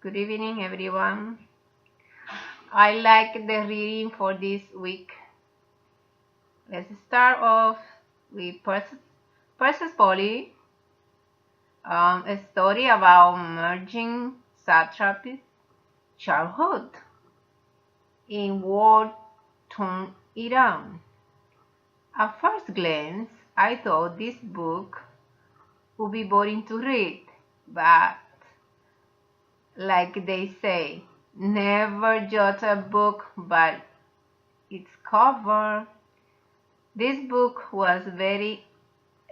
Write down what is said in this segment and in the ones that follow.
Good evening, everyone. I like the reading for this week. Let's start off with Persepolis, a story about merging satrapies childhood in war-torn Iran. At first glance, I thought this book would be boring to read, but like they say, never judge a book by its cover. This book was very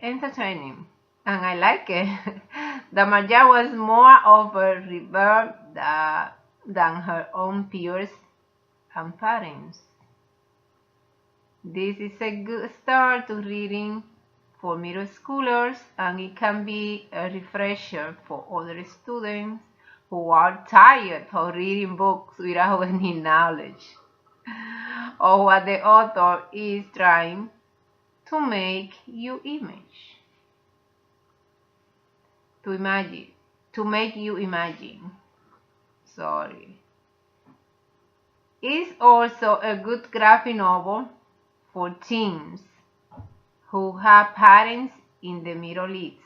entertaining and I like it. The Marja was more of a rebel than her own peers and parents. This is a good start to reading for middle schoolers and it can be a refresher for other students who are tired of reading books without any knowledge of what the author is trying to make you to make you imagine. Sorry. It's also a good graphic novel for teens who have parents in the Middle East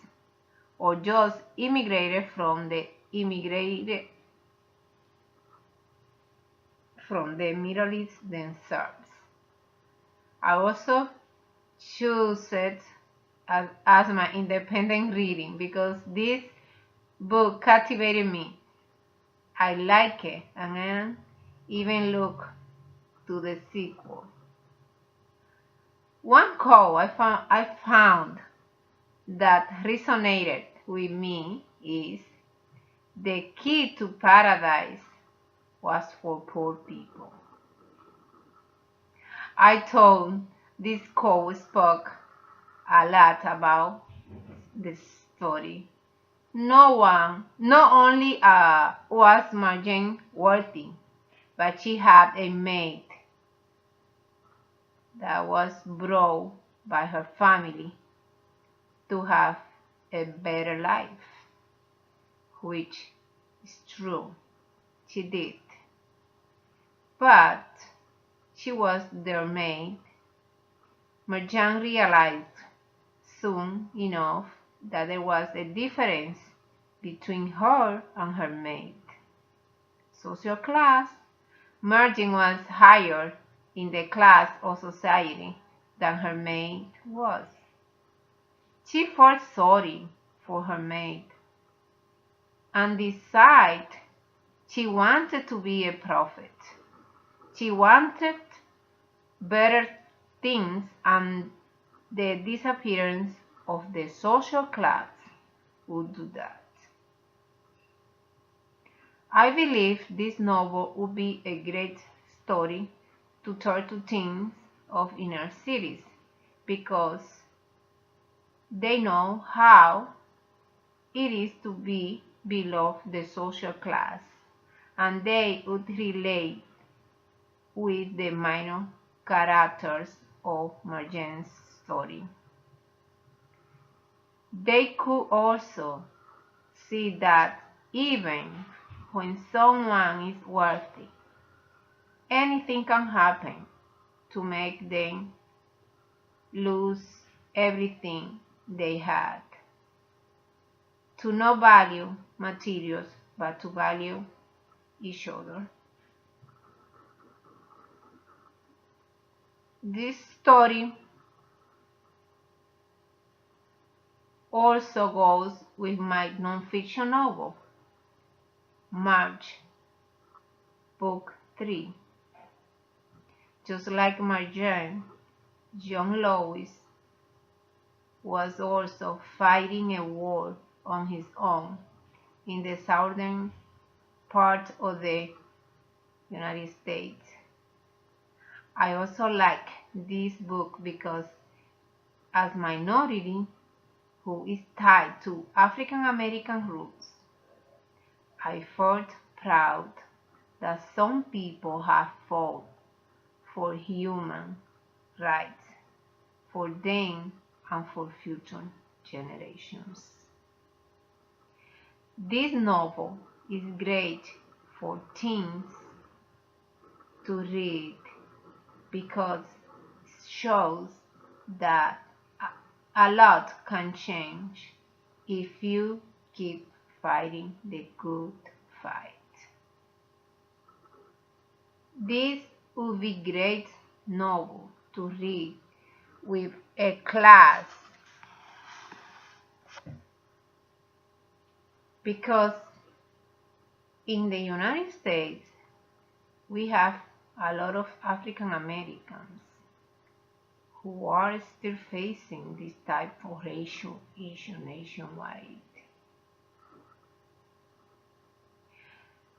or just immigrated from the Middle East themselves. I also choose it as my independent reading because this book captivated me. I like it and I even look to the sequel. One quote I found that resonated with me is the key to paradise was for poor people. I thought this quote spoke a lot about the story. Not only was Marjane wealthy, but she had a maid that was brought by her family to have a better life, which is true. She did. But she was their maid. Marjane realized soon enough that there was a difference between her and her maid. Social class. Marjane was higher in the class of society than her maid was. She felt sorry for her maid and decided she wanted to be a prophet. She wanted better things, and the disappearance of the social class would do that. I believe this novel would be a great story to tell to teens of inner cities because they know how it is to be below the social class and they would relate with the minor characters of Marjane's story. They could also see that even when someone is wealthy, anything can happen to make them lose everything they had. To not value materials, but to value each other. This story also goes with my nonfiction novel, March, Book 3. Just like Marjane, John Lewis was also fighting a war on his own in the southern part of the United States. I also like this book because as a minority who is tied to African American roots, I felt proud that some people have fought for human rights for them and for future generations. This novel is great for teens to read because it shows that a lot can change if you keep fighting the good fight. This would be great novel to read with a class because in the United States we have a lot of African Americans who are still facing this type of racial issue nationwide.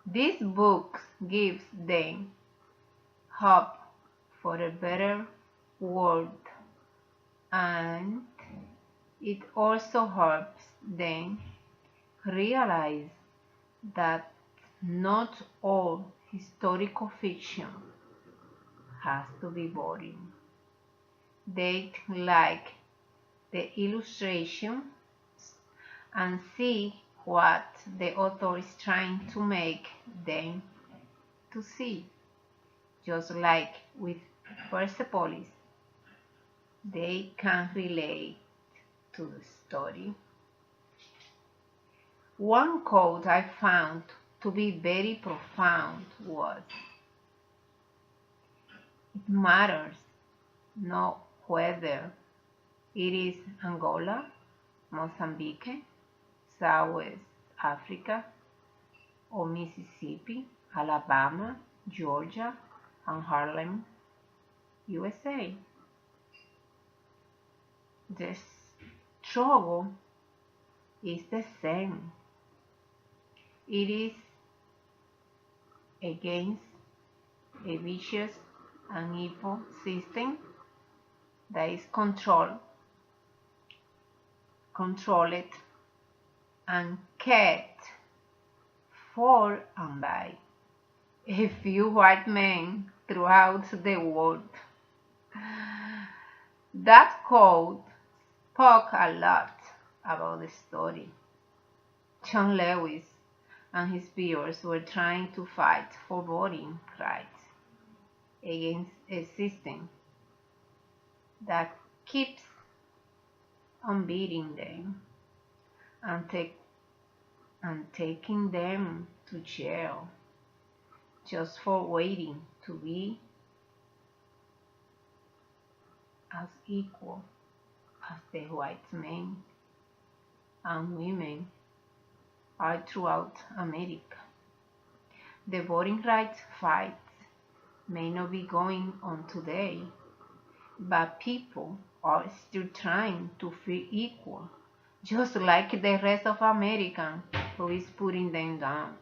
This book gives them hope for a better world, and it also helps them realize that not all historical fiction has to be boring. They like the illustrations and see what the author is trying to make them to see. Just like with Persepolis, they can relate to the story. One quote I found to be very profound was, "It matters not whether it is Angola, Mozambique, Southwest Africa, or Mississippi, Alabama, Georgia, and Harlem, USA. The struggle is the same. It is against a vicious and evil system that is controlled and kept for and by a few white men throughout the world." That quote spoke a lot about the story. John Lewis and his peers were trying to fight for voting rights against a system that keeps on beating them and taking them to jail just for waiting to be as equal as the white men and women are throughout America. The voting rights fight may not be going on today, but people are still trying to feel equal, just like the rest of America who is putting them down.